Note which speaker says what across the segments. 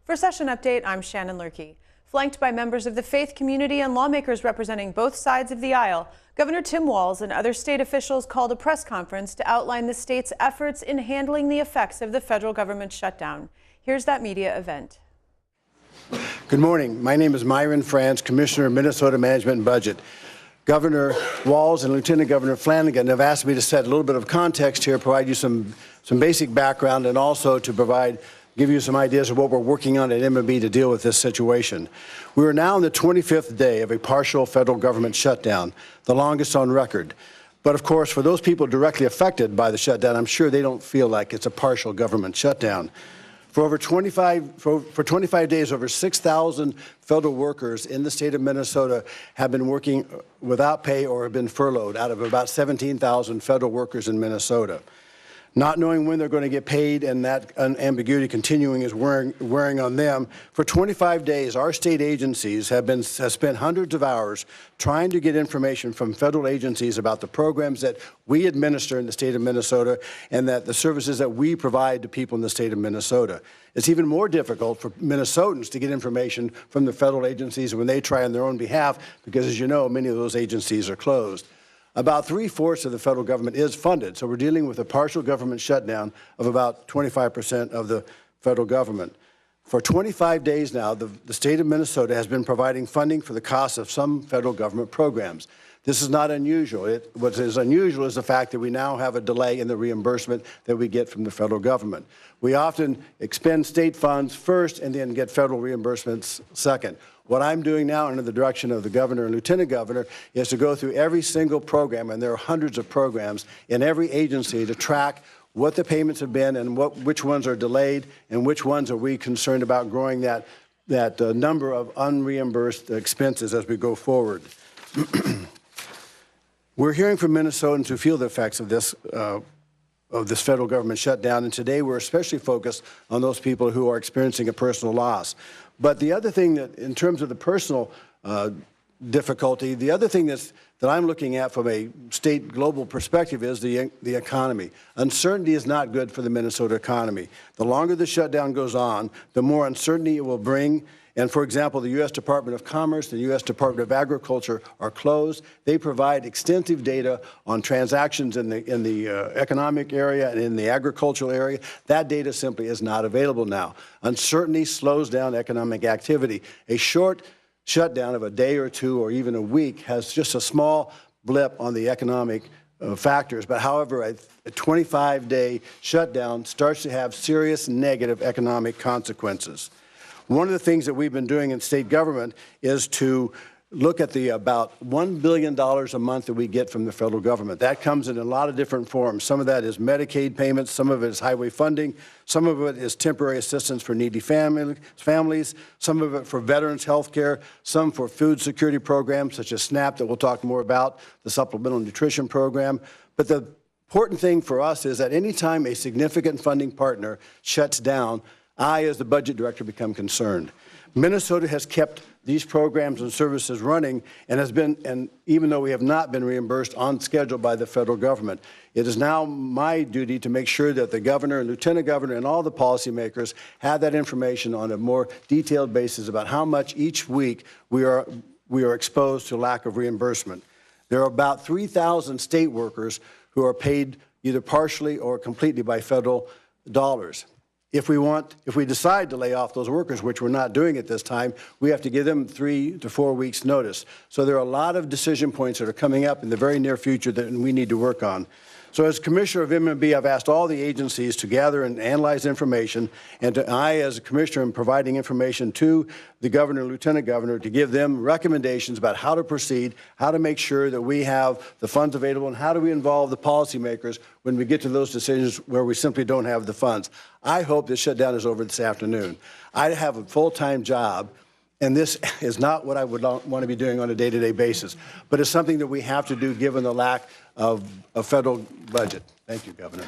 Speaker 1: For Session Update, I'm Shannon Lurkey. Flanked by members of the faith community and lawmakers representing both sides of the aisle, Governor Tim Walz and other state officials called a press conference to outline the state's efforts in handling the effects of the federal government shutdown. Here's that media event.
Speaker 2: Good morning. My name is Myron Frans, Commissioner of Minnesota Management and Budget. Governor Walz and Lieutenant Governor Flanagan have asked me to set a little bit of context here, provide you some basic background, and also to give you some ideas of what we're working on at M&B to deal with this situation. We are now on the 25th day of a partial federal government shutdown, the longest on record. But of course, for those people directly affected by the shutdown, I'm sure they don't feel like it's a partial government shutdown. For 25 days, over 6,000 federal workers in the state of Minnesota have been working without pay or have been furloughed out of about 17,000 federal workers in Minnesota. Not knowing when they're going to get paid and that ambiguity continuing is wearing on them. For 25 days, our state agencies have spent hundreds of hours trying to get information from federal agencies about the programs that we administer in the state of Minnesota and that the services that we provide to people in the state of Minnesota. It's even more difficult for Minnesotans to get information from the federal agencies when they try on their own behalf because, as you know, many of those agencies are closed. About 3/4 of the federal government is funded, so we're dealing with a partial government shutdown of about 25% of the federal government. For 25 days now, the state of Minnesota has been providing funding for the cost of some federal government programs. This is not unusual. What is unusual is the fact that we now have a delay in the reimbursement that we get from the federal government. We often expend state funds first and then get federal reimbursements second. What I'm doing now under the direction of the governor and lieutenant governor is to go through every single program, and there are hundreds of programs in every agency to track what the payments have been and which ones are delayed and which ones are we concerned about growing that number of unreimbursed expenses as we go forward. We're hearing from Minnesotans who feel the effects of this federal government shutdown, and today we're especially focused on those people who are experiencing a personal loss. But the other thing that, in terms of the personal difficulty, the other thing that I'm looking at from a state global perspective is the economy. Uncertainty is not good for the Minnesota economy. The longer the shutdown goes on, the more uncertainty it will bring. And for example, the U.S. Department of Commerce, the U.S. Department of Agriculture are closed. They provide extensive data on transactions in the economic area and in the agricultural area. That data simply is not available now. Uncertainty slows down economic activity. A short shutdown of a day or two or even a week has just a small blip on the economic factors. But however, a 25-day shutdown starts to have serious negative economic consequences. One of the things that we've been doing in state government is to look at the about $1 billion a month that we get from the federal government. That comes in a lot of different forms. Some of that is Medicaid payments, some of it is highway funding, some of it is temporary assistance for needy families, some of it for veterans health care, some for food security programs such as SNAP that we'll talk more about, the supplemental nutrition program. But the important thing for us is that any time a significant funding partner shuts down, I, as the budget director, become concerned. Minnesota has kept these programs and services running and even though we have not been reimbursed on schedule by the federal government, it is now my duty to make sure that the governor and lieutenant governor and all the policymakers have that information on a more detailed basis about how much each week we are exposed to lack of reimbursement. There are about 3,000 state workers who are paid either partially or completely by federal dollars. If we decide to lay off those workers, which we're not doing at this time, we have to give them 3 to 4 weeks notice. So there are a lot of decision points that are coming up in the very near future that we need to work on. So as Commissioner of M&B, I've asked all the agencies to gather and analyze information, and I, as a Commissioner, am providing information to the Governor and Lieutenant Governor to give them recommendations about how to proceed, how to make sure that we have the funds available, and how do we involve the policymakers when we get to those decisions where we simply don't have the funds. I hope this shutdown is over this afternoon. I have a full-time job, and this is not what I would want to be doing on a day-to-day basis, but it's something that we have to do given the lack of a federal budget. Thank you, Governor.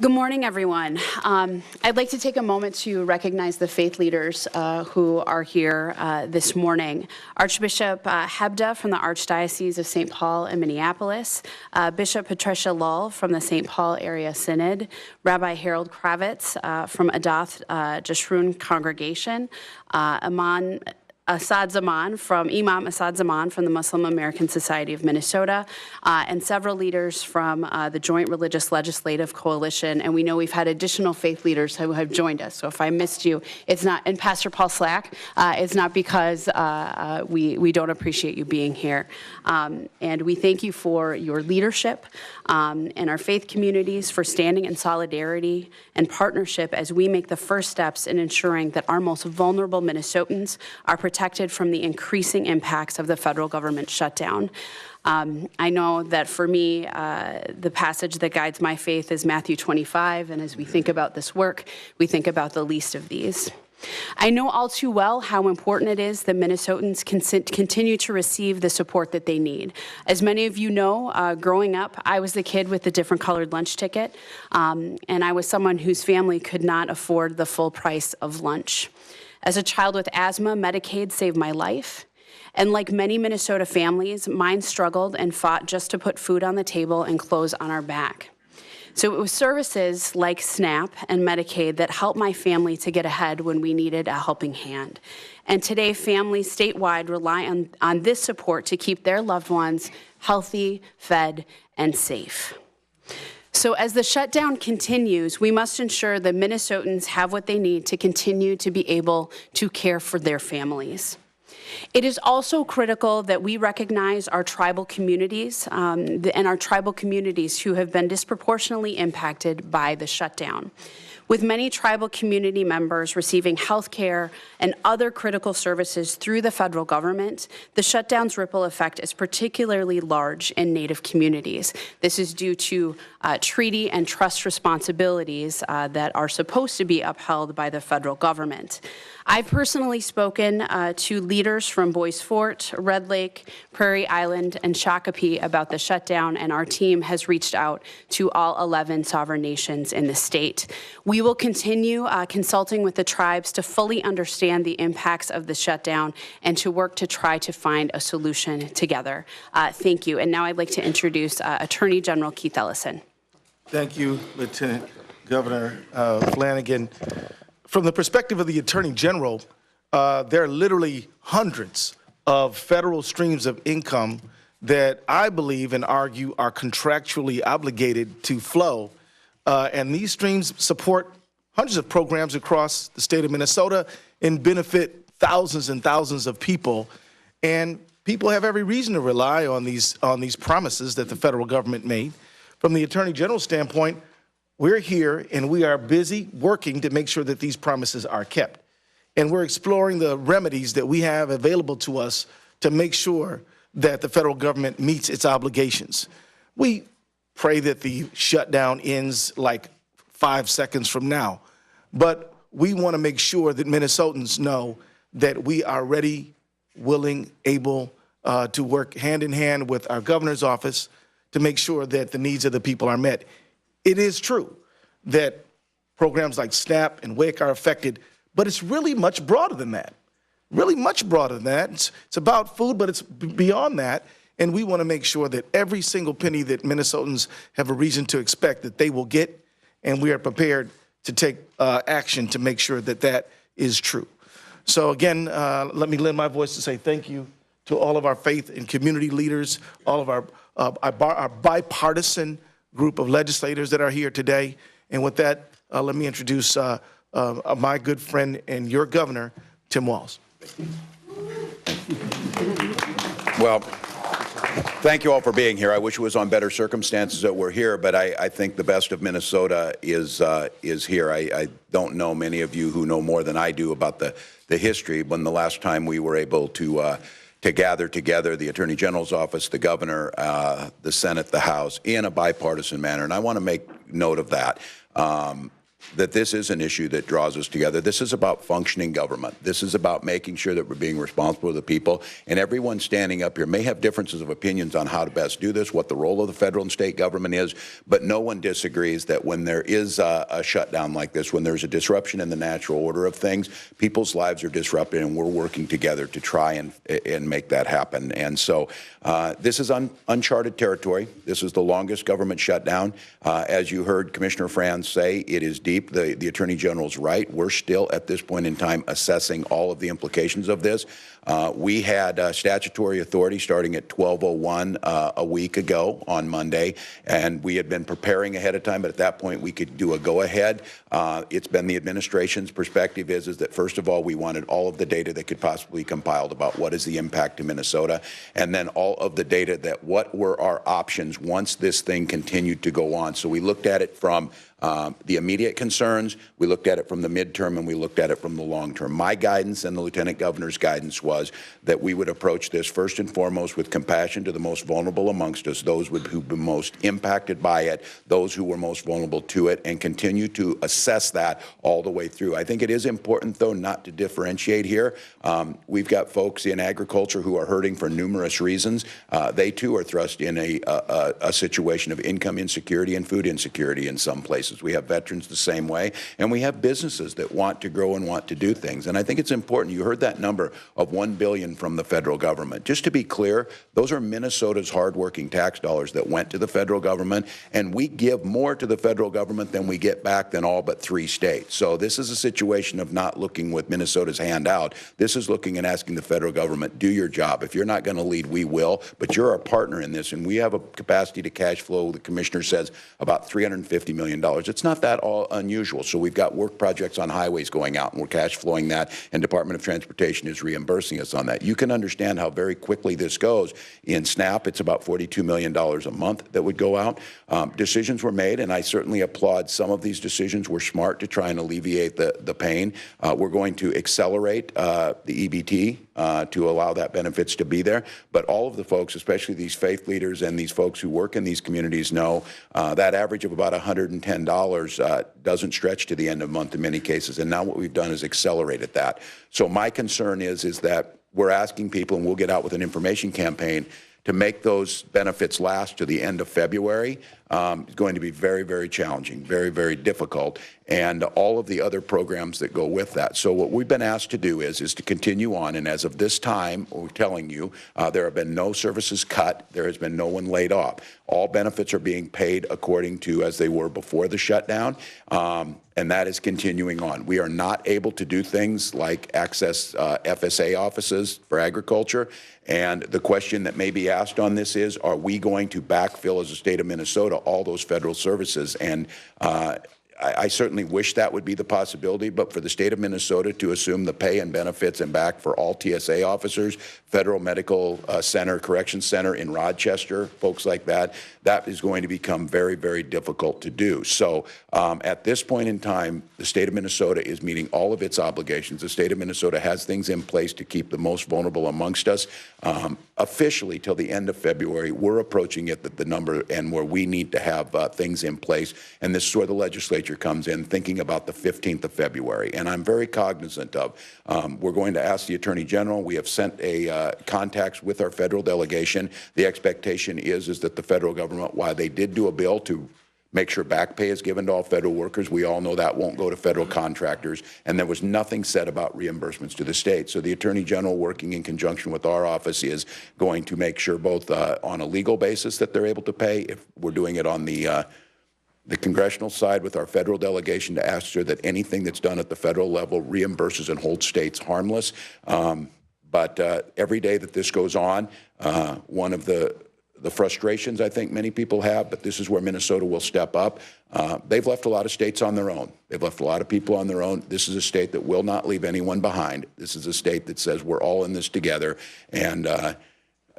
Speaker 3: Good morning, everyone. I'd like to take a moment to recognize the faith leaders who are here this morning. Archbishop Hebda from the Archdiocese of St. Paul and Minneapolis, Bishop Patricia Lull from the St. Paul Area Synod, Rabbi Harold Kravitz from Adath Jeshurun Congregation, Imam Asad Zaman from the Muslim American Society of Minnesota, and several leaders from the Joint Religious Legislative Coalition. And we know we've had additional faith leaders who have joined us. So if I missed you, it's not, and Pastor Paul Slack, it's not because we don't appreciate you being here. And we thank you for your leadership and our faith communities for standing in solidarity and partnership as we make the first steps in ensuring that our most vulnerable Minnesotans are protected from the increasing impacts of the federal government shutdown. I know that for me, the passage that guides my faith is Matthew 25, and as we think about this work, we think about the least of these. I know all too well how important it is that Minnesotans continue to receive the support that they need. As many of you know, growing up, I was the kid with the different colored lunch ticket, and I was someone whose family could not afford the full price of lunch. As a child with asthma, Medicaid saved my life. And like many Minnesota families, mine struggled and fought just to put food on the table and clothes on our back. So it was services like SNAP and Medicaid that helped my family to get ahead when we needed a helping hand. And today, families statewide rely on this support to keep their loved ones healthy, fed, and safe. So as the shutdown continues, we must ensure that Minnesotans have what they need to continue to be able to care for their families. It is also critical that we recognize our tribal communities and our tribal communities who have been disproportionately impacted by the shutdown. With many tribal community members receiving health care and other critical services through the federal government, the shutdown's ripple effect is particularly large in Native communities. This is due to treaty and trust responsibilities that are supposed to be upheld by the federal government. I've personally spoken to leaders from Bois Forte, Red Lake, Prairie Island, and Shakopee about the shutdown, and our team has reached out to all 11 sovereign nations in the state. We will continue consulting with the tribes to fully understand the impacts of the shutdown and to work to try to find a solution together. Thank you. And now I'd like to introduce Attorney General Keith Ellison.
Speaker 4: Thank you, Lieutenant Governor Flanagan. From the perspective of the Attorney General, there are literally hundreds of federal streams of income that I believe and argue are contractually obligated to flow. And these streams support hundreds of programs across the state of Minnesota and benefit thousands and thousands of people. And people have every reason to rely on these promises that the federal government made. From the Attorney General's standpoint, we're here and we are busy working to make sure that these promises are kept. And we're exploring the remedies that we have available to us to make sure that the federal government meets its obligations. We pray that the shutdown ends like 5 seconds from now, but we want to make sure that Minnesotans know that we are ready, willing, able to work hand in hand with our governor's office to make sure that the needs of the people are met. It is true that programs like SNAP and WIC are affected, but it's really much broader than that. Really much broader than that. It's about food, but it's beyond that. And we want to make sure that every single penny that Minnesotans have a reason to expect that they will get, and we are prepared to take action to make sure that that is true. So again, let me lend my voice to say thank you to all of our faith and community leaders, all of our bipartisan group of legislators that are here today. And with that, let me introduce my good friend and your governor, Tim Walz.
Speaker 5: Well, thank you all for being here. I wish it was on better circumstances that we're here, but I think the best of Minnesota is here. I don't know many of you who know more than I do about the history. When the last time we were able to gather together the Attorney General's office, the governor, the Senate, the House, in a bipartisan manner, and I want to make note of that. that this is an issue that draws us together. This is about functioning government. This is about making sure that we're being responsible to the people. And everyone standing up here may have differences of opinions on how to best do this, what the role of the federal and state government is, but no one disagrees that when there is a shutdown like this, when there's a disruption in the natural order of things, people's lives are disrupted, and we're working together to try and make that happen. And so this is uncharted territory. This is the longest government shutdown. As you heard Commissioner Frans say, it is deep. The Attorney General's right. We're still at this point in time assessing all of the implications of this. We had statutory authority starting at 12:01 a week ago on Monday, and we had been preparing ahead of time, but at that point we could do a go-ahead. It's been the administration's perspective is that, first of all, we wanted all of the data that could possibly be compiled about what is the impact to Minnesota, and then all of the data that what were our options once this thing continued to go on. So we looked at it from the immediate concerns, we looked at it from the midterm, and we looked at it from the long term. My guidance and the Lieutenant Governor's guidance was that we would approach this first and foremost with compassion to the most vulnerable amongst us, those who've been most impacted by it, those who were most vulnerable to it, and continue to assess that all the way through. I think it is important, though, not to differentiate here. We've got folks in agriculture who are hurting for numerous reasons. They, too, are thrust in a situation of income insecurity and food insecurity in some places. We have veterans the same way, and we have businesses that want to grow and want to do things. And I think it's important. You heard that number of $1 billion from the federal government. Just to be clear, those are Minnesota's hardworking tax dollars that went to the federal government, and we give more to the federal government than we get back than all but 3 states. So this is a situation of not looking with Minnesota's hand out. This is looking and asking the federal government, do your job. If you're not going to lead, we will, but you're our partner in this, and we have a capacity to cash flow, the commissioner says, about $350 million. It's not that all unusual. So we've got work projects on highways going out, and we're cash flowing that, and Department of Transportation is reimbursing us on that. You can understand how very quickly this goes. In SNAP, it's about $42 million a month that would go out. Decisions were made, and I certainly applaud some of these decisions were smart to try and alleviate the pain. We're going to accelerate the EBT to allow that benefits to be there. But all of the folks, especially these faith leaders and these folks who work in these communities, know that average of about $110 doesn't stretch to the end of the month in many cases. And now what we've done is accelerated that. So my concern is that we're asking people, and we'll get out with an information campaign, to make those benefits last to the end of February. Is going to be very, very challenging, very, very difficult, and all of the other programs that go with that. So what we've been asked to do is to continue on, and as of this time, we're telling you, there have been no services cut. There has been no one laid off. All benefits are being paid according to as they were before the shutdown, and that is continuing on. We are not able to do things like access FSA offices for agriculture, and the question that may be asked on this is, are we going to backfill as a state of Minnesota all those federal services? And I certainly wish that would be the possibility, but for the state of Minnesota to assume the pay and benefits and back for all TSA officers, Federal Medical Center, Correction Center in Rochester, folks like that, that is going to become very, very difficult to do. So at this point in time, the state of Minnesota is meeting all of its obligations. The state of Minnesota has things in place to keep the most vulnerable amongst us. Officially, till the end of February, we're approaching it the number and where we need to have things in place. And this is where the legislature comes in, thinking about the 15th of February. And I'm very cognizant of, we're going to ask the Attorney General. We have sent contacts with our federal delegation. The expectation is that the federal government, while they did do a bill to make sure back pay is given to all federal workers, we all know that won't go to federal contractors, and there was nothing said about reimbursements to the state. So the Attorney General, working in conjunction with our office, is going to make sure both on a legal basis that they're able to pay, if we're doing it on the congressional side with our federal delegation, to ask her that anything that's done at the federal level reimburses and holds states harmless. But every day that this goes on, one of the frustrations I think many people have, but this is where Minnesota will step up. They've left a lot of states on their own. They've left a lot of people on their own. This is a state that will not leave anyone behind. This is a state that says we're all in this together. And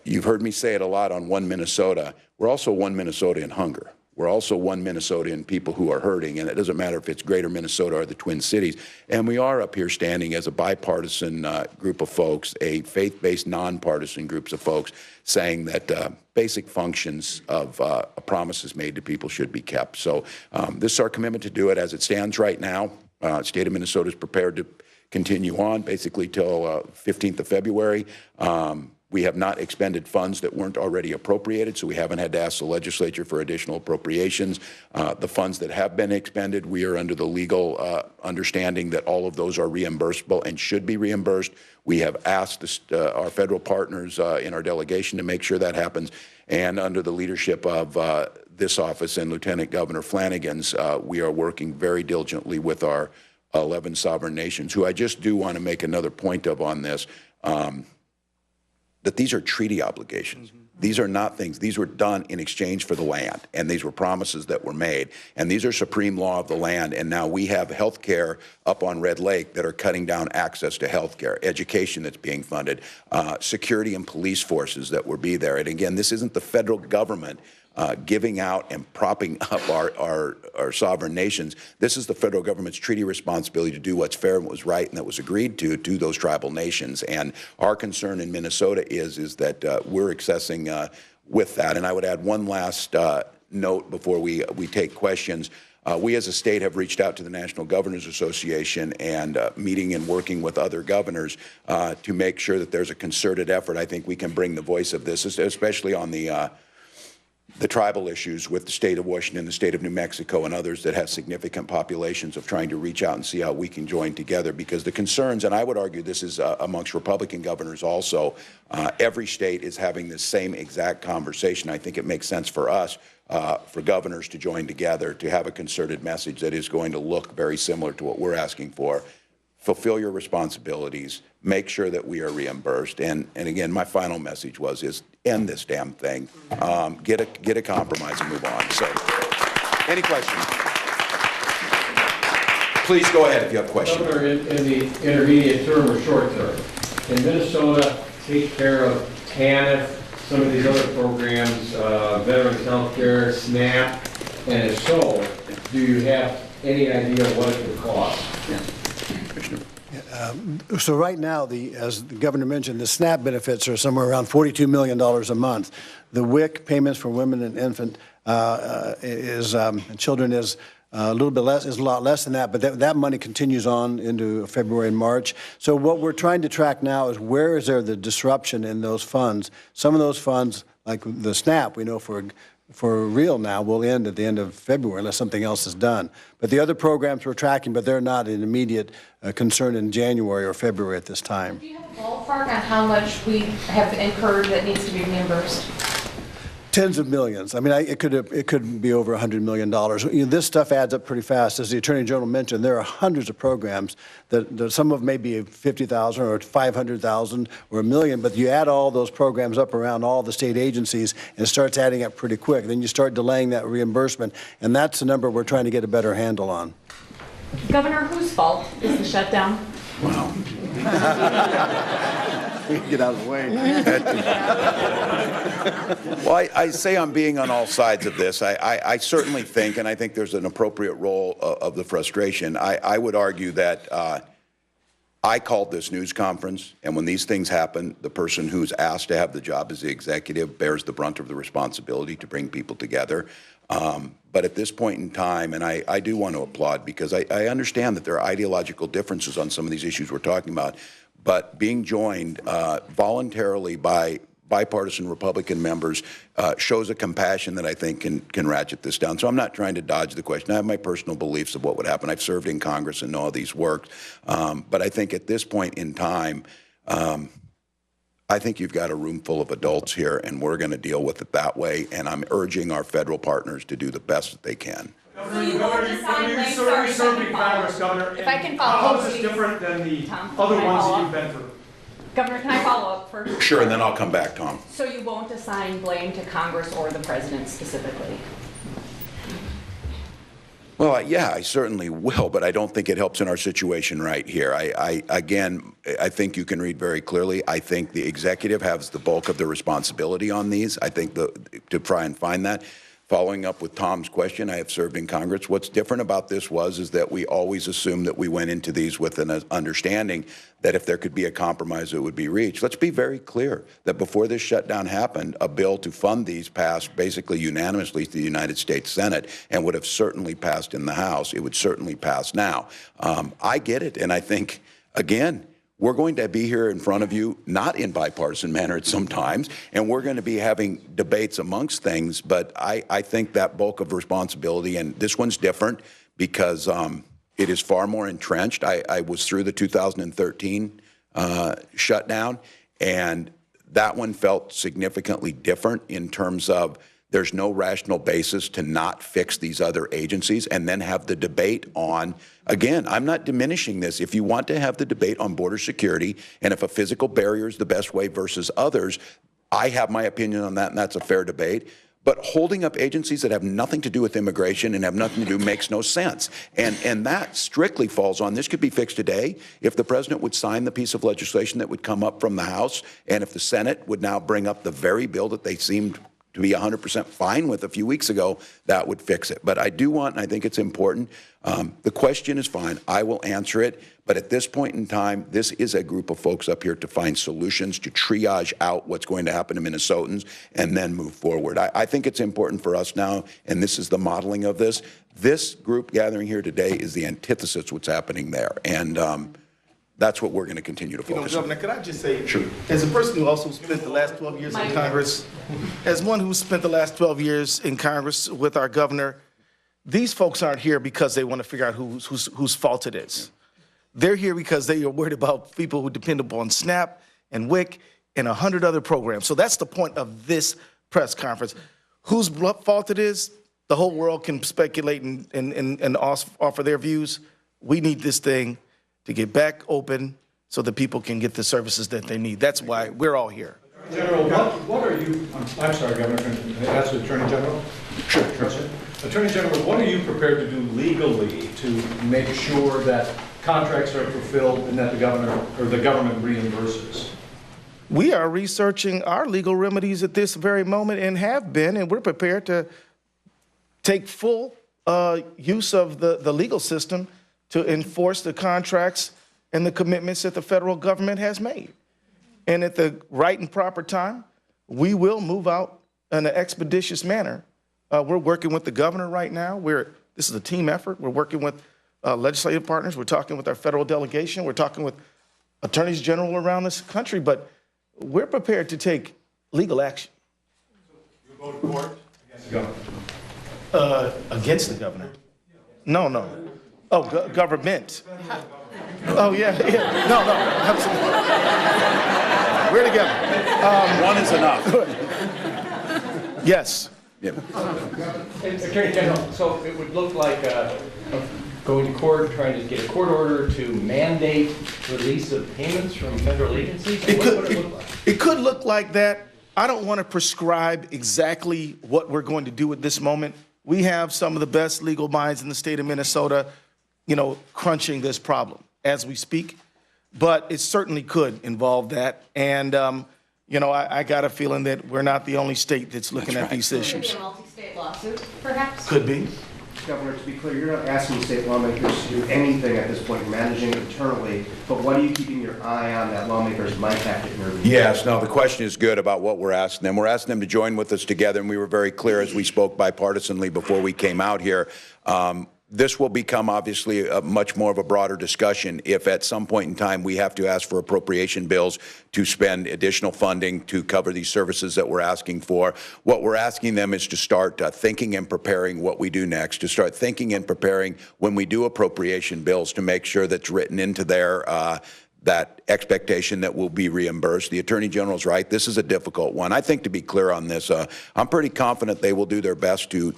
Speaker 5: you've heard me say it a lot on One Minnesota. We're also one Minnesota in hunger. We're also one Minnesotan people who are hurting, and it doesn't matter if it's greater Minnesota or the Twin Cities. And we are up here standing as a bipartisan group of folks, a faith-based, nonpartisan groups of folks, saying that basic functions of promises made to people should be kept. So this is our commitment to do it as it stands right now. State of Minnesota is prepared to continue on basically till 15th of February. We have not expended funds that weren't already appropriated, so we haven't had to ask the legislature for additional appropriations. The funds that have been expended, we are under the legal understanding that all of those are reimbursable and should be reimbursed. We have asked our federal partners in our delegation to make sure that happens, and under the leadership of this office and Lieutenant Governor Flanagan's, we are working very diligently with our 11 sovereign nations, who I just do want to make another point of on this. That these are treaty obligations. Mm-hmm. These are not things. These were done in exchange for the land, and these were promises that were made. And these are supreme law of the land, and now we have health care up on Red Lake that are cutting down access to health care, education that's being funded, security and police forces that will be there. And again, this isn't the federal government giving out and propping up our sovereign nations. This is the federal government's treaty responsibility to do what's fair and what was right and that was agreed to those tribal nations. And our concern in Minnesota is that we're accessing with that. And I would add one last note before we take questions. We as a state have reached out to the National Governors Association and meeting and working with other governors to make sure that there's a concerted effort. I think we can bring the voice of this, especially on the tribal issues with the state of Washington, the state of New Mexico, and others that have significant populations, of trying to reach out and see how we can join together. Because the concerns, and I would argue this is amongst Republican governors also, every state is having this same exact conversation. I think it makes sense for us, for governors to join together, to have a concerted message that is going to look very similar to what we're asking for. Fulfill your responsibilities, make sure that we are reimbursed. And again, my final message is end this damn thing. Get a compromise and move on. So, any questions? Please go ahead if you have questions.
Speaker 6: Governor, in the intermediate term or short term, can Minnesota take care of TANF, some of these other programs, Veterans Health Care, SNAP, and if so, do you have any idea what it would cost?
Speaker 5: Yeah.
Speaker 2: So right now, as the governor mentioned, the SNAP benefits are somewhere around $42 million a month. The WIC payments for women and infant and children is a little bit less, is a lot less than that, but that money continues on into February and March. So what we're trying to track now is where is there the disruption in those funds. Some of those funds, like the SNAP, we know for real now will end at the end of February unless something else is done. But the other programs we're tracking, but they're not an immediate concern in January or February at this time.
Speaker 7: Do you have a ballpark on how much we have incurred that needs to be reimbursed?
Speaker 2: Tens of millions. I mean, it could be over $100 million. You know, this stuff adds up pretty fast. As the Attorney General mentioned, there are hundreds of programs that some of them may be 50,000 or 500,000 or $1 million, but you add all those programs up around all the state agencies and it starts adding up pretty quick. Then you start delaying that reimbursement, and that's the number we're trying to get a better handle on.
Speaker 7: Governor, whose fault is the shutdown?
Speaker 5: Wow.
Speaker 2: We can get out of the way.
Speaker 5: Well, I say I'm being on all sides of this. I certainly think, and I think there's an appropriate role of the frustration. I would argue that I called this news conference, and when these things happen, the person who's asked to have the job as the executive bears the brunt of the responsibility to bring people together. But at this point in time, and I do want to applaud, because I understand that there are ideological differences on some of these issues we're talking about, but being joined voluntarily by bipartisan Republican members shows a compassion that I think can ratchet this down. So I'm not trying to dodge the question. I have my personal beliefs of what would happen. I've served in Congress and know how these work. But I think at this point in time, I think you've got a room full of adults here, and we're going to deal with it that way. And I'm urging our federal partners to do the best that they can.
Speaker 7: So you won't assign blank, sorry, if I can follow
Speaker 8: How
Speaker 7: up,
Speaker 8: is this different than the
Speaker 7: Tom,
Speaker 8: other
Speaker 7: can I
Speaker 8: ones
Speaker 7: follow
Speaker 8: that
Speaker 7: up?
Speaker 8: you've been through?
Speaker 7: Governor, can I follow up first?
Speaker 5: Sure, and then I'll come back, Tom.
Speaker 7: So you won't assign blame to Congress or the president specifically?
Speaker 5: Well, yeah, I certainly will, but I don't think it helps in our situation right here. Again, I think you can read very clearly. I think the executive has the bulk of the responsibility on these. I think to try and find following up with Tom's question, I have served in Congress. What's different about this is that we always assumed that we went into these with an understanding that if there could be a compromise, it would be reached. Let's be very clear that before this shutdown happened, a bill to fund these passed basically unanimously to the United States Senate and would have certainly passed in the House. It would certainly pass now. I get it, and I think, again, we're going to be here in front of you, not in bipartisan manner at some times, and we're going to be having debates amongst things, but I think that bulk of responsibility, and this one's different because it is far more entrenched. I was through the 2013 shutdown, and that one felt significantly different in terms of there's no rational basis to not fix these other agencies and then have the debate on, again, I'm not diminishing this. If you want to have the debate on border security and if a physical barrier is the best way versus others, I have my opinion on that, and that's a fair debate. But holding up agencies that have nothing to do with immigration and have nothing to do makes no sense. And that strictly falls on, this could be fixed today if the president would sign the piece of legislation that would come up from the House, and if the Senate would now bring up the very bill that they seemed to be 100% fine with a few weeks ago, that would fix it. But I do want, and I think it's important, the question is fine. I will answer it. But at this point in time, this is a group of folks up here to find solutions, to triage out what's going to happen to Minnesotans, and then move forward. I think it's important for us now, and this is the modeling of this. This group gathering here today is the antithesis of what's happening there. And that's what we're going to continue to focus on.
Speaker 4: Governor, could I just say,
Speaker 5: sure,
Speaker 4: as a person who also spent the last 12 years in Congress, as one who spent the last 12 years in Congress with our governor, these folks aren't here because they want to figure out whose fault it is. They're here because they are worried about people who depend upon SNAP and WIC and 100 other programs. So that's the point of this press conference. Whose fault it is, the whole world can speculate and offer their views. We need this thing to get back open so that people can get the services that they need. That's why we're all here.
Speaker 8: General, what are you, I'm sorry, Governor, can I ask the Attorney General?
Speaker 4: Sure.
Speaker 8: Attorney General, what are you prepared to do legally to make sure that contracts are fulfilled and that the governor or the government reimburses?
Speaker 4: We are researching our legal remedies at this very moment and have been, and we're prepared to take full use of the legal system to enforce the contracts and the commitments that the federal government has made. And at the right and proper time, we will move out in an expeditious manner. We're working with the governor right now. This is a team effort. We're working with legislative partners. We're talking with our federal delegation. We're talking with attorneys general around this country, but we're prepared to take legal action.
Speaker 8: You go to court against the governor?
Speaker 4: Against the governor? No. Oh, government. Oh, yeah. No, absolutely. We're together.
Speaker 5: One is enough.
Speaker 4: Yes.
Speaker 5: Yep.
Speaker 9: Attorney General, so it would look like going to court, trying to get a court order to mandate release of payments from federal agencies? What would it look like?
Speaker 4: It could look like that. I don't want to prescribe exactly what we're going to do at this moment. We have some of the best legal minds in the state of Minnesota, crunching this problem as we speak. But it certainly could involve that. And, I got a feeling that we're not the only state that's looking at these issues.
Speaker 7: Could it be a multi-state lawsuit, perhaps?
Speaker 4: Could be.
Speaker 10: Governor, to be clear, you're not asking state lawmakers to do anything at this point, managing it internally, but what are you keeping your eye on that lawmakers might have to intervene?
Speaker 5: Yes, no, the question is good about what we're asking them. We're asking them to join with us together, and we were very clear as we spoke bipartisanly before we came out here. This will become obviously much more of a broader discussion if at some point in time we have to ask for appropriation bills to spend additional funding to cover these services that we're asking for. What we're asking them is to start thinking and preparing what we do next, to start thinking and preparing when we do appropriation bills to make sure that's written into their that expectation that will be reimbursed. The Attorney General's right. This is a difficult one. I think to be clear on this, I'm pretty confident they will do their best to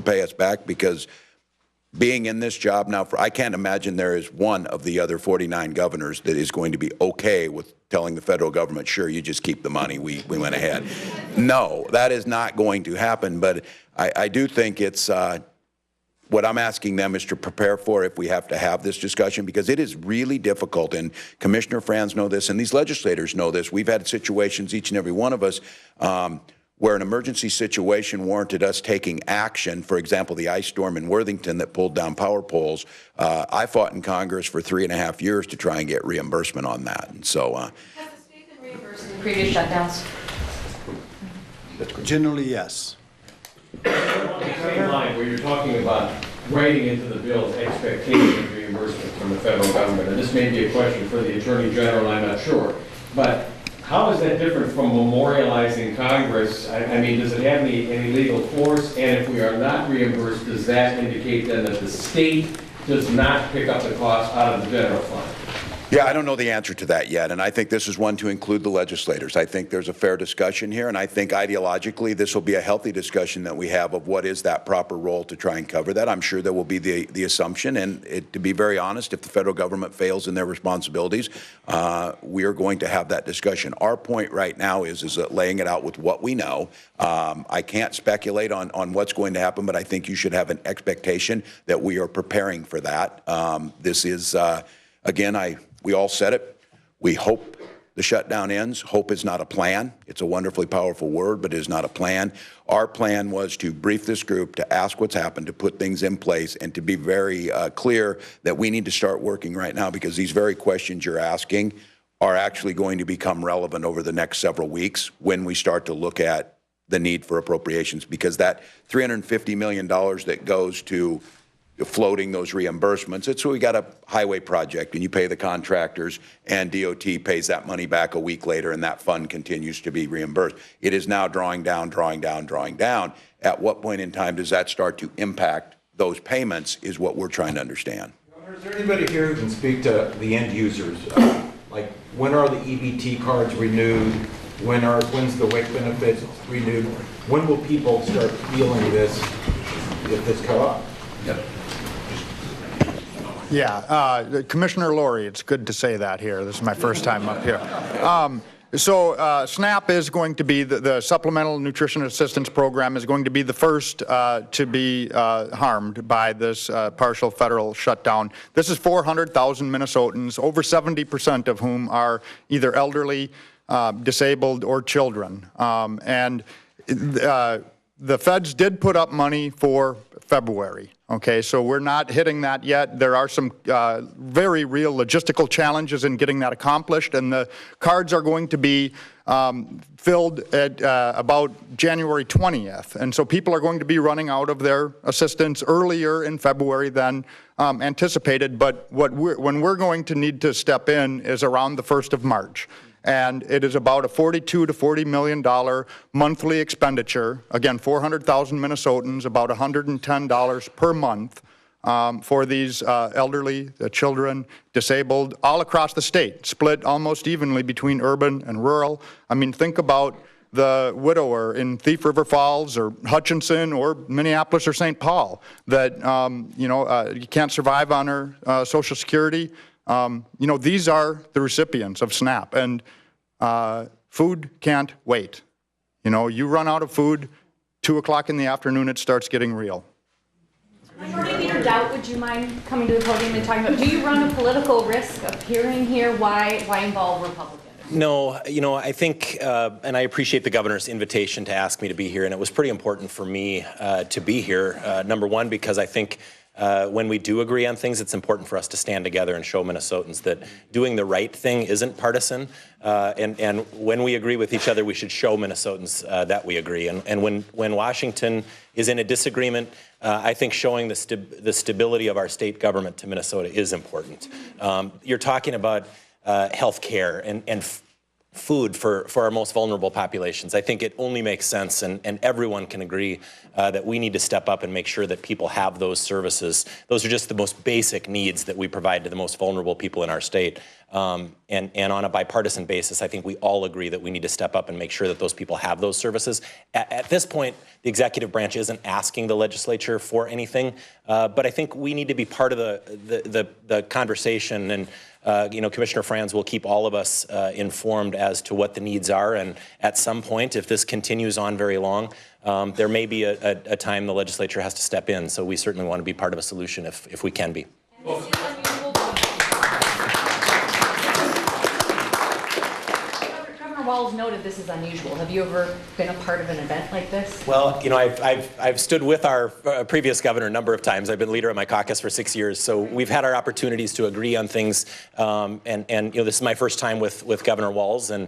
Speaker 5: pay us back because being in this job now, I can't imagine there is one of the other 49 governors that is going to be okay with telling the federal government, sure, you just keep the money, we went ahead. No, that is not going to happen, but I do think it's, what I'm asking them is to prepare for if we have to have this discussion, because it is really difficult, and Commissioner Frans know this, and these legislators know this. We've had situations, each and every one of us, where an emergency situation warranted us taking action, for example, the ice storm in Worthington that pulled down power poles, I fought in Congress for 3.5 years to try and get reimbursement on that. And so,
Speaker 7: Has the state been reimbursed in previous shutdowns?
Speaker 2: Generally, yes.
Speaker 6: Along the same line, where you're talking about writing into the bill expectation of reimbursement from the federal government, and this may be a question for the Attorney General, I'm not sure, but how is that different from memorializing Congress? I mean, does it have any legal force? And if we are not reimbursed, does that indicate then that the state does not pick up the cost out of the general fund?
Speaker 5: yeah, I don't know the answer to that yet, and I think this is one to include the legislators. I think there's a fair discussion here, and I think ideologically this will be a healthy discussion that we have of what is that proper role to try and cover that. I'm sure there will be the assumption, and to be very honest, if the federal government fails in their responsibilities, we are going to have that discussion. Our point right now is that laying it out with what we know. I can't speculate on what's going to happen, but I think you should have an expectation that we are preparing for that. This is, again, we all said it. We hope the shutdown ends. Hope is not a plan. It's a wonderfully powerful word, but it is not a plan. Our plan was to brief this group, to ask what's happened, to put things in place, and to be very clear that we need to start working right now, because these very questions you're asking are actually going to become relevant over the next several weeks when we start to look at the need for appropriations, because that $350 million that goes to floating those reimbursements. It's so we got a highway project and you pay the contractors and DOT pays that money back a week later and that fund continues to be reimbursed. It is now drawing down, drawing down, drawing down. At what point in time does that start to impact those payments is what we're trying to understand.
Speaker 11: Is there anybody here who can speak to the end users? Like when are the EBT cards renewed? When's the WIC benefits renewed? When will people start feeling this if this come up?
Speaker 5: Yep.
Speaker 12: Yeah, Commissioner Laurie, it's good to say that here. This is my first time up here. So SNAP is going to be, the Supplemental Nutrition Assistance Program is going to be the first to be harmed by this partial federal shutdown. This is 400,000 Minnesotans, over 70% of whom are either elderly, disabled, or children. And the feds did put up money for February. Okay, so we're not hitting that yet. There are some very real logistical challenges in getting that accomplished, and the cards are going to be filled at about January 20th. And so people are going to be running out of their assistance earlier in February than anticipated, but when we're going to need to step in is around the 1st of March. And it is about a $42 to $40 million monthly expenditure. Again, 400,000 Minnesotans, about $110 per month for these elderly, children, disabled, all across the state, split almost evenly between urban and rural. I mean, think about the widower in Thief River Falls or Hutchinson or Minneapolis or St. Paul that, you can't survive on her Social Security. These are the recipients of SNAP, and food can't wait. You run out of food, 2 o'clock in the afternoon, it starts getting real.
Speaker 7: Minority Leader Doubt, would you mind coming to the podium and talking about, do you run a political risk of appearing here? Why involve Republicans?
Speaker 13: No, I think, and I appreciate the governor's invitation to ask me to be here, and it was pretty important for me to be here. Number one, because I think when we do agree on things, it's important for us to stand together and show Minnesotans that doing the right thing isn't partisan. And when we agree with each other, we should show Minnesotans that we agree. And when Washington is in a disagreement, I think showing the stability of our state government to Minnesota is important. You're talking about health care and food for our most vulnerable populations. I think it only makes sense, and everyone can agree that we need to step up and make sure that people have those services. Those are just the most basic needs that we provide to the most vulnerable people in our state. And on a bipartisan basis, I think we all agree that we need to step up and make sure that those people have those services. At this point, the executive branch isn't asking the legislature for anything, but I think we need to be part of the conversation. And Commissioner Frans will keep all of us informed as to what the needs are. And at some point, if this continues on very long, there may be a time the legislature has to step in. So we certainly want to be part of a solution if we can be.
Speaker 7: Governor Walz Walz noted this is unusual. Have you ever been a part of an event like this?
Speaker 13: Well, you know, I've stood with our previous governor a number of times. I've been leader of my caucus for 6 years, so we've had our opportunities to agree on things. And you know, this is my first time with Governor Walz, and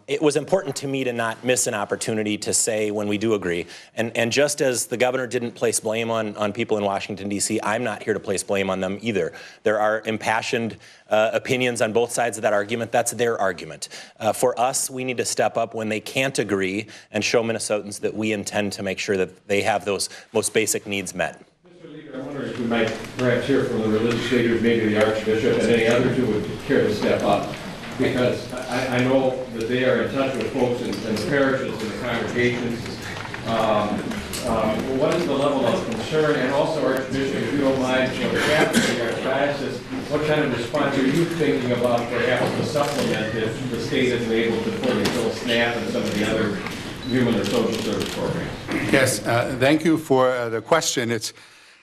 Speaker 13: it was important to me to not miss an opportunity to say when we do agree. And just as the governor didn't place blame on people in Washington, D.C., I'm not here to place blame on them either. There are impassioned opinions on both sides of that argument. That's their argument. For us, we need to step up when they can't agree and show Minnesotans that we intend to make sure that they have those most basic needs met.
Speaker 6: Mr. Leader, I wonder if we might perhaps hear from the religious leaders, maybe the Archbishop and any others who would care to step up, because I know that they are in touch with folks in the parishes and the congregations. What is the level of concern? And also, Archbishop, if you don't mind, you know, the captain of the Archdiocese, what kind of response are you thinking about perhaps to supplement if the state isn't able to fully fill SNAP and some of the other human or social service programs?
Speaker 14: Yes, thank you for the question. It's,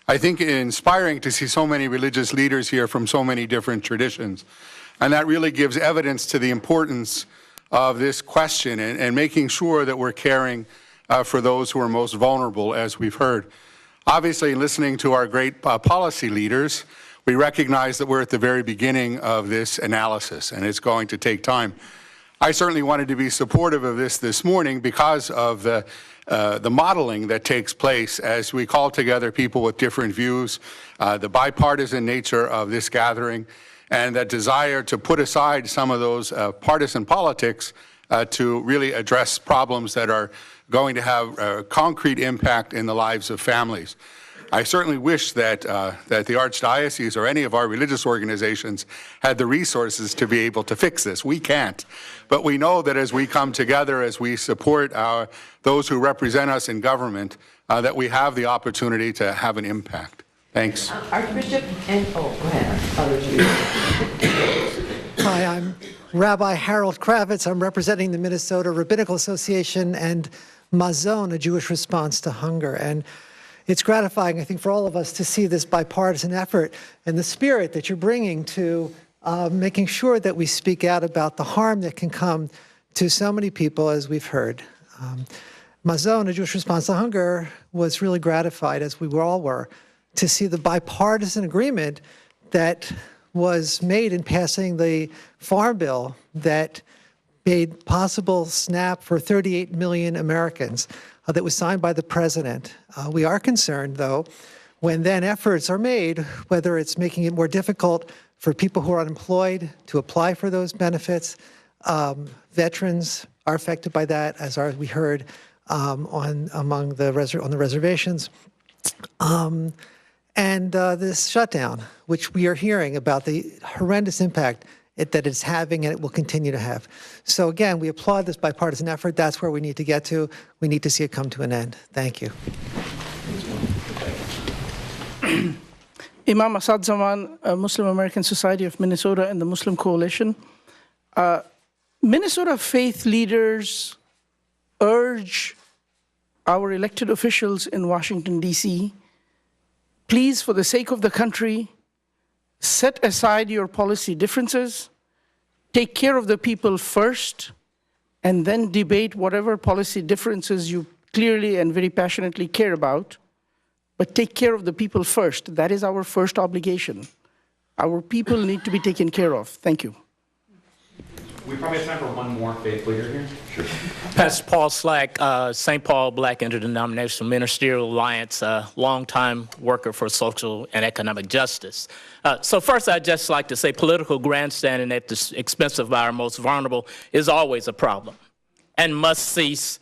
Speaker 14: I think, inspiring to see so many religious leaders here from so many different traditions. And that really gives evidence to the importance of this question and making sure that we're caring for those who are most vulnerable, as we've heard. Obviously, listening to our great policy leaders, we recognize that we're at the very beginning of this analysis, and it's going to take time. I certainly wanted to be supportive of this morning because of the modeling that takes place as we call together people with different views, the bipartisan nature of this gathering, and that desire to put aside some of those partisan politics to really address problems that are going to have a concrete impact in the lives of families. I certainly wish that that the Archdiocese or any of our religious organizations had the resources to be able to fix this. We can't. But we know that as we come together, as we support those who represent us in government, that we have the opportunity to have an impact. Thanks.
Speaker 15: Archbishop and, oh, go ahead.
Speaker 16: Hi, I'm Rabbi Harold Kravitz. I'm representing the Minnesota Rabbinical Association and Mazon, a Jewish response to hunger. And it's gratifying, I think, for all of us to see this bipartisan effort and the spirit that you're bringing to making sure that we speak out about the harm that can come to so many people, as we've heard. Mazon, a Jewish response to hunger, was really gratified, as we all were, to see the bipartisan agreement that was made in passing the Farm Bill that made possible SNAP for 38 million Americans that was signed by the president. We are concerned, though, when then efforts are made, whether it's making it more difficult for people who are unemployed to apply for those benefits. Veterans are affected by that, as we heard on the reservations. And this shutdown, which we are hearing about the horrendous impact that it's having and it will continue to have. So again, we applaud this bipartisan effort. That's where we need to get to. We need to see it come to an end. Thank you.
Speaker 17: Imam Asad Zaman, Muslim American Society of Minnesota and the Muslim Coalition. Minnesota faith leaders urge our elected officials in Washington, D.C., please, for the sake of the country, set aside your policy differences, take care of the people first, and then debate whatever policy differences you clearly and very passionately care about. But take care of the people first. That is our first obligation. Our people need to be taken care of. Thank you.
Speaker 18: We probably have time for one more faith leader here.
Speaker 19: Sure. Pastor Paul Slack, St. Paul Black Interdenominational Ministerial Alliance, longtime worker for social and economic justice. So first, I'd just like to say political grandstanding at the expense of our most vulnerable is always a problem and must cease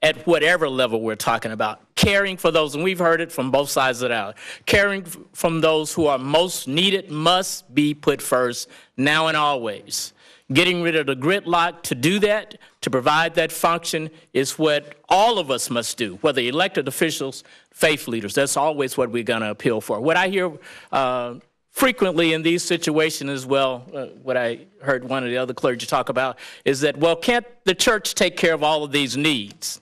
Speaker 19: at whatever level we're talking about. Caring for those, and we've heard it from both sides of the aisle, caring from those who are most needed must be put first now and always. Getting rid of the gridlock to do that, to provide that function, is what all of us must do, whether elected officials, faith leaders. That's always what we're going to appeal for. What I hear frequently in these situations as well, what I heard one of the other clergy talk about, is that, well, can't the church take care of all of these needs?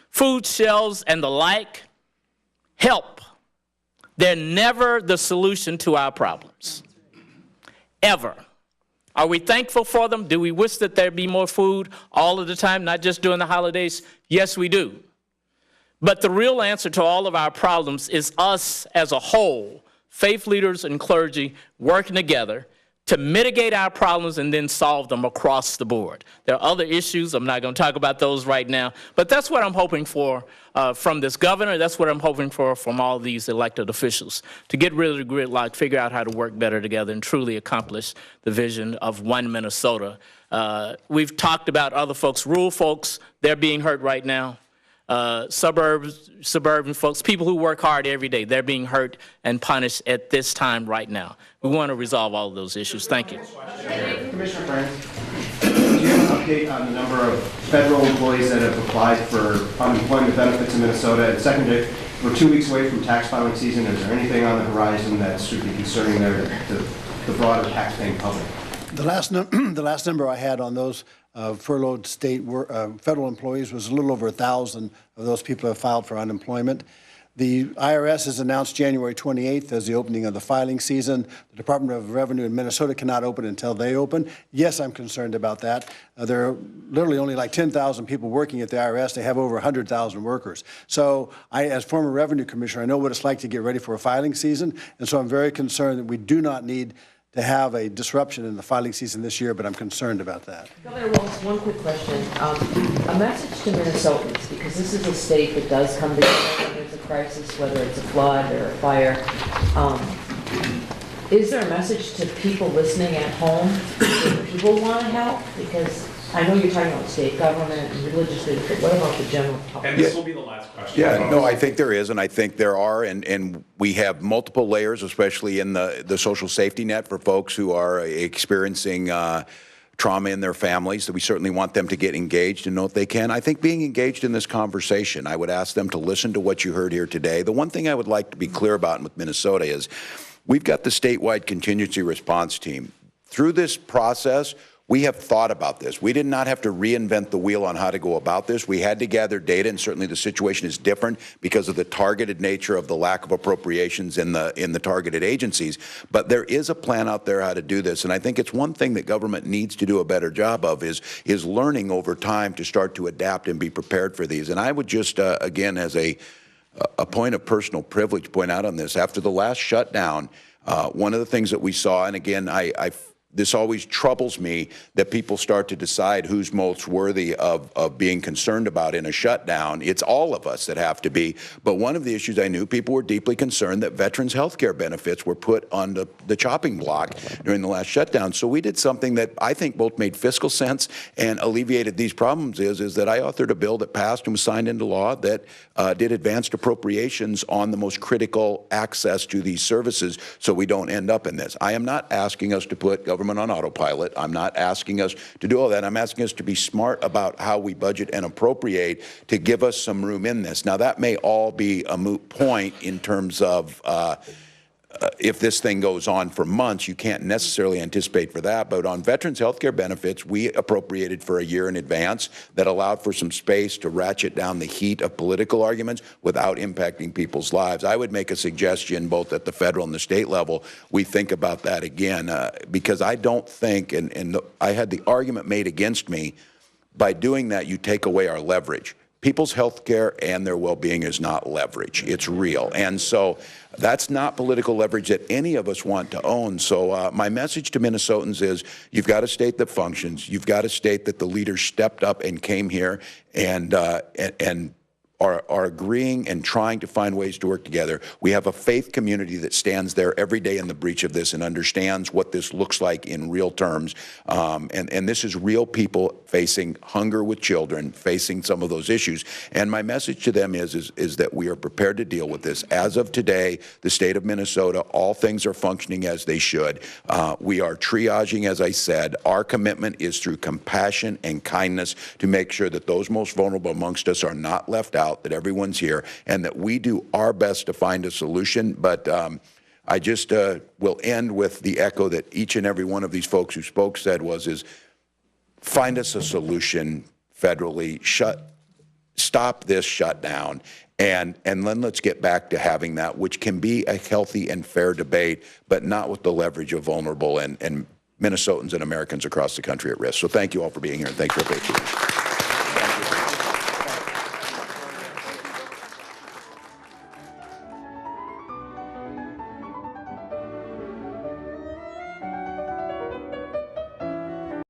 Speaker 19: Food shelves and the like help. They're never the solution to our problems, ever. Are we thankful for them? Do we wish that there be more food all of the time, not just during the holidays? Yes, we do. But the real answer to all of our problems is us as a whole, faith leaders and clergy, working together to mitigate our problems and then solve them across the board. There are other issues. I'm not going to talk about those right now. But that's what I'm hoping for from this governor. That's what I'm hoping for from all these elected officials, to get rid of the gridlock, figure out how to work better together, and truly accomplish the vision of one Minnesota. We've talked about other folks, rural folks. They're being hurt right now. Suburban folks, people who work hard every day, they're being hurt and punished at this time right now. We want to resolve all of those issues. Thank you.
Speaker 10: Commissioner Frans, do you have an update on the number of federal employees that have applied for unemployment benefits in Minnesota? And second, we're 2 weeks away from tax filing season. Is there anything on the horizon that should be concerning the broader tax-paying public?
Speaker 2: The last number I had on those furloughed federal employees was a little over 1,000 of those people have filed for unemployment. The IRS has announced January 28th as the opening of the filing season. The Department of Revenue in Minnesota cannot open until they open. Yes, I'm concerned about that. There are literally only like 10,000 people working at the IRS. They have over 100,000 workers. So as former revenue commissioner, I know what it's like to get ready for a filing season. And so I'm very concerned that we do not need to have a disruption in the filing season this year, but I'm concerned about that.
Speaker 15: Governor Walz, one quick question. A message to Minnesotans, because this is a state that does come together when there's a crisis, whether it's a flood or a fire. Is there a message to people listening at home that people want to help? Because I know you're talking about state government and religious leaders, but what about the general public?
Speaker 18: And this will be the last question.
Speaker 5: Yeah, no, I think there is, and I think there are, and we have multiple layers, especially in the social safety net for folks who are experiencing trauma in their families, that we certainly want them to get engaged and know if they can. I think being engaged in this conversation, I would ask them to listen to what you heard here today. The one thing I would like to be clear about with Minnesota is we've got the statewide contingency response team. Through this process, we have thought about this. We did not have to reinvent the wheel on how to go about this. We had to gather data, and certainly the situation is different because of the targeted nature of the lack of appropriations in the targeted agencies. But there is a plan out there how to do this, and I think it's one thing that government needs to do a better job of is learning over time to start to adapt and be prepared for these. And I would just, again, as a point of personal privilege, point out on this. After the last shutdown, one of the things that we saw, and again, this always troubles me that people start to decide who's most worthy of being concerned about in a shutdown. It's all of us that have to be. But one of the issues I knew, people were deeply concerned that veterans' health care benefits were put on the chopping block during the last shutdown. So we did something that I think both made fiscal sense and alleviated these problems is that I authored a bill that passed and was signed into law that did advanced appropriations on the most critical access to these services so we don't end up in this. I am not asking us to put government on autopilot. I'm not asking us to do all that. I'm asking us to be smart about how we budget and appropriate to give us some room in this. Now, that may all be a moot point in terms of if this thing goes on for months, you can't necessarily anticipate for that. But on veterans' health care benefits, we appropriated for a year in advance that allowed for some space to ratchet down the heat of political arguments without impacting people's lives. I would make a suggestion both at the federal and the state level, we think about that again, because I don't think, and I had the argument made against me, by doing that, you take away our leverage. People's health care and their well-being is not leverage. It's real. And so that's not political leverage that any of us want to own. So my message to Minnesotans is you've got a state that functions. You've got a state that the leaders stepped up and came here and are agreeing and trying to find ways to work together. We have a faith community that stands there every day in the breach of this and understands what this looks like in real terms. And this is real people facing hunger with children, facing some of those issues. And my message to them is that we are prepared to deal with this. As of today, the state of Minnesota, all things are functioning as they should. We are triaging, as I said. Our commitment is through compassion and kindness to make sure that those most vulnerable amongst us are not left out, that everyone's here, and that we do our best to find a solution. But I just will end with the echo that each and every one of these folks who spoke said is find us a solution federally, stop this shutdown, and then let's get back to having that, which can be a healthy and fair debate, but not with the leverage of vulnerable and Minnesotans and Americans across the country at risk. So thank you all for being here, and thank you for your patience.